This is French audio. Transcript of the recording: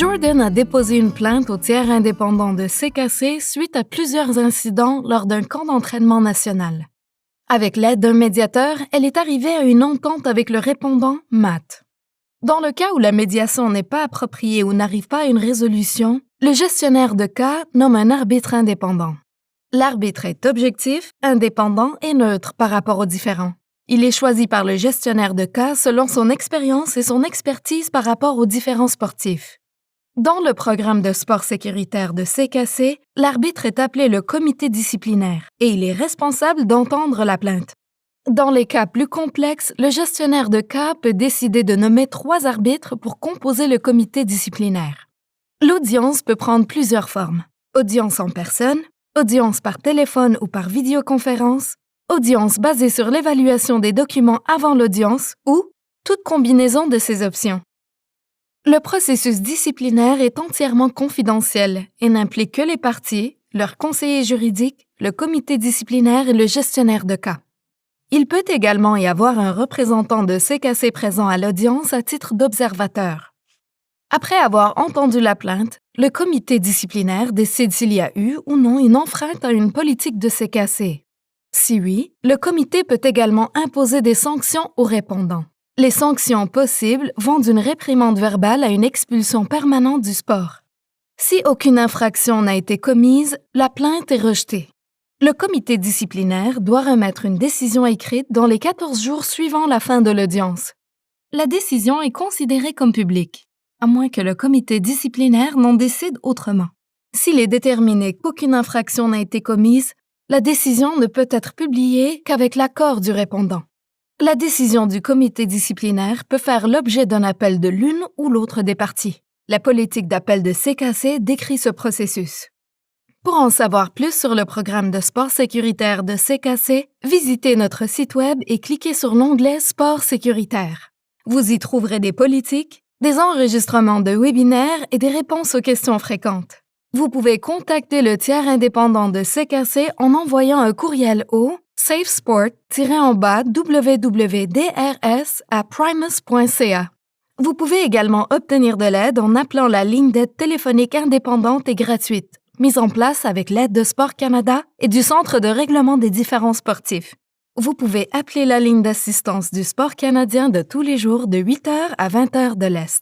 Jordan a déposé une plainte au tiers indépendant de CKC suite à plusieurs incidents lors d'un camp d'entraînement national. Avec l'aide d'un médiateur, elle est arrivée à une entente avec le répondant Matt. Dans le cas où la médiation n'est pas appropriée ou n'arrive pas à une résolution, le gestionnaire de cas nomme un arbitre indépendant. L'arbitre est objectif, indépendant et neutre par rapport aux différends. Il est choisi par le gestionnaire de cas selon son expérience et son expertise par rapport aux différents sportifs. Dans le programme de sport sécuritaire de CKC, l'arbitre est appelé le comité disciplinaire et il est responsable d'entendre la plainte. Dans les cas plus complexes, le gestionnaire de cas peut décider de nommer 3 arbitres pour composer le comité disciplinaire. L'audience peut prendre plusieurs formes. Audience en personne, audience par téléphone ou par vidéoconférence, audience basée sur l'évaluation des documents avant l'audience ou toute combinaison de ces options. Le processus disciplinaire est entièrement confidentiel et n'implique que les parties, leurs conseillers juridiques, le comité disciplinaire et le gestionnaire de cas. Il peut également y avoir un représentant de CKC présent à l'audience à titre d'observateur. Après avoir entendu la plainte, le comité disciplinaire décide s'il y a eu ou non une enfreinte à une politique de CKC. Si oui, le comité peut également imposer des sanctions aux répondants. Les sanctions possibles vont d'une réprimande verbale à une expulsion permanente du sport. Si aucune infraction n'a été commise, la plainte est rejetée. Le comité disciplinaire doit remettre une décision écrite dans les 14 jours suivant la fin de l'audience. La décision est considérée comme publique, à moins que le comité disciplinaire n'en décide autrement. S'il est déterminé qu'aucune infraction n'a été commise, la décision ne peut être publiée qu'avec l'accord du répondant. La décision du comité disciplinaire peut faire l'objet d'un appel de l'une ou l'autre des parties. La politique d'appel de CKC décrit ce processus. Pour en savoir plus sur le programme de sport sécuritaire de CKC, visitez notre site web et cliquez sur l'onglet Sport sécuritaire. Vous y trouverez des politiques, des enregistrements de webinaires et des réponses aux questions fréquentes. Vous pouvez contacter le tiers indépendant de CKC en envoyant un courriel au safesport-wwdrs@primus.ca. Vous pouvez également obtenir de l'aide en appelant la ligne d'aide téléphonique indépendante et gratuite, mise en place avec l'aide de Sport Canada et du Centre de règlement des différends sportifs. Vous pouvez appeler la ligne d'assistance du sport canadien de tous les jours de 8h à 20h de l'Est.